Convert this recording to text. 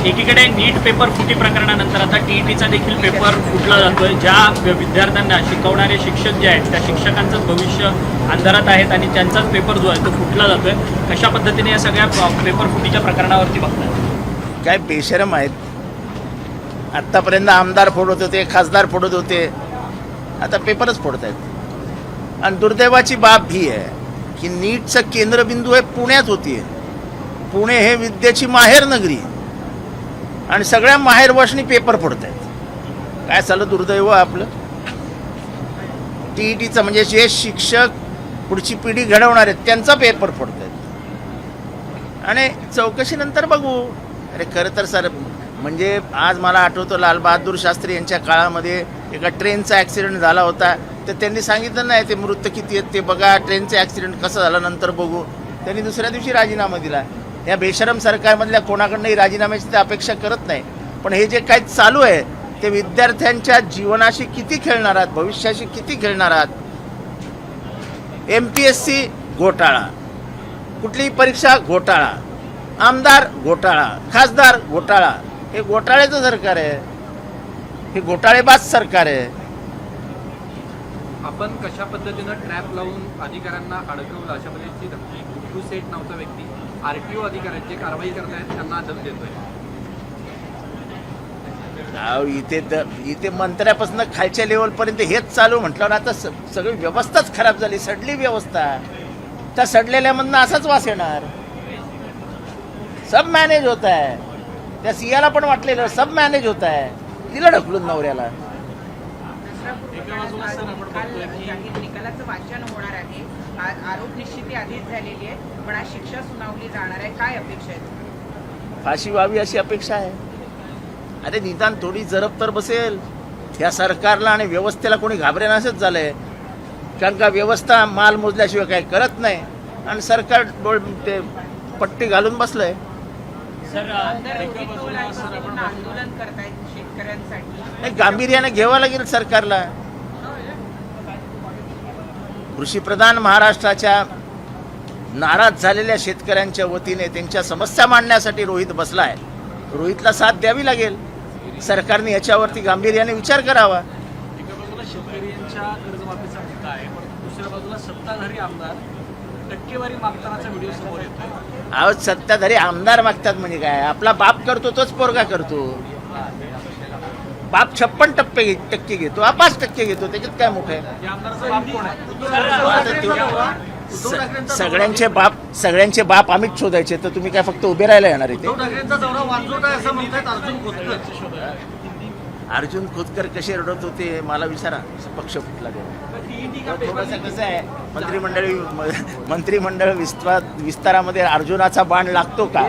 एकीकडे नीट पेपर फुटी प्रकरणानंतर आता टीईटीचा देखील पेपर फुटला जातोय. ज्या विद्यार्थ्यांना शिकवणारे शिक्षक जे आहेत त्या शिक्षकांचंच भविष्य अंधारात आहेत आणि त्यांचाच पेपर जो आहे तो फुटला जातोय. कशा पद्धतीने या सगळ्या पेपर फुटीच्या प्रकरणावरती बघताय? काय बेशरम आहेत. आत्तापर्यंत आमदार फोडत होते, खासदार फोडत होते, आता पेपरच फोडत आहेत. आणि दुर्दैवाची बाब ही आहे की नीटचं केंद्रबिंदू हे पुण्यात होती. पुणे हे विद्येची माहेर नगरी आणि सगळ्या माहेरवाशनी पेपर फोडत आहेत. काय झालं दुर्दैव आपलं. टीईटीचं म्हणजे जे शिक्षक पुढची पिढी घडवणार आहेत त्यांचा पेपर फोडत आहेत. आणि चौकशीनंतर बघू. अरे खरं तर सर म्हणजे आज मला आठवतं लालबहादूर शास्त्री यांच्या काळामध्ये एका ट्रेनचा ॲक्सिडेंट झाला होता, तर त्यांनी सांगितलं नाही ते मृत किती आहेत ते बघा, ट्रेनचं ॲक्सिडेंट कसं झालं नंतर बघू. त्यांनी दुसऱ्या दिवशी राजीनामा दिला. या बेशरम सरकारमधल्या कोणाकडनंही राजीनाम्याची ते अपेक्षा करत नाही. पण हे जे काही चालू आहे ते विद्यार्थ्यांच्या जीवनाशी किती खेळणार आहात, भविष्याशी किती खेळणार आहात. MPSC घोटाळा, कुठलीही परीक्षा घोटाळा, आमदार घोटाळा, खासदार घोटाळा. हे घोटाळ्याचं सरकार आहे, हे घोटाळेबाज सरकार आहे. आपण कशा पद्धतीनं ट्रॅप लावून अधिकाऱ्यांना अडकवलं अशा पद्धतीची धमकी गुड्डू सेठ नावचा व्यक्ती RTO अधिकाऱ्यांची कारवाई करतायत त्यांना दम देतोय. इथे मंत्र्यापासून खालच्या लेवलपर्यंत हेच चालू म्हटल्यावर आता सगळी व्यवस्थाच खराब झाली, सडली व्यवस्था. त्या सडलेल्यामधनं असाच वास येणार. सब मॅनेज होत आहे. त्या सियाला पण वाटलेलं सब मॅनेज होत आहे, तिला ढकलून नवऱ्याला. निकालाचं वाचन होणार आहे. आरोप निश्चिती आधीच झालेली आहे, पण आज शिक्षा सुनावली जाणार आहे. काय अपेक्षा आहे? फाशी व्हावी अशी अपेक्षा आहे. अरे निदान थोडी जरब तर बसेल. या सरकारला आणि व्यवस्थेला कोणी घाबरेनासच झालंय. कारण का व्यवस्था माल मोजल्याशिवाय काही करत नाही आणि सरकार ते पट्टी घालून बसलंय. आंदोलन करतायत शेतकऱ्यांसाठी. नाही, गांभीर्याने घ्यावं लागेल सरकारला. कृषीप्रधान महाराष्ट्राच्या नाराज झालेल्या शेतकऱ्यांच्या वतीने त्यांच्या समस्या मांडण्यासाठी रोहित बसलाय. रोहितला साथ द्यावी लागेल. सरकारने याच्यावरती गांभीर्याने विचार करावा. एका बाजूला शेतकऱ्यांच्या कर्जमाफीचा मुद्दा आहे, पण दुसऱ्या बाजूला सत्ताधारी आमदार टक्केवारी मागतानाचा व्हिडिओ समोर येतोय. अहो सत्ताधारी आमदार मागतात म्हणजे काय? आपला बाप करतो तोच पोरगा करतो. बाप 56% घेतो, हा 5% घेतो, त्याच्यात काय मोठं आहे? या आमदाराचा बाप कोण आहे? सगळ्यांचे बाप आम्हीच शोधायचे, तर तुम्ही काय फक्त उभे राहायला येणार इथे? अर्जुन खोतकर कसे रडत होते मला विचारा. पक्ष फुटला थोडंसं कसं आहे, मंत्रिमंडळ विस्तारामध्ये अर्जुनाचा बाण लागतो का?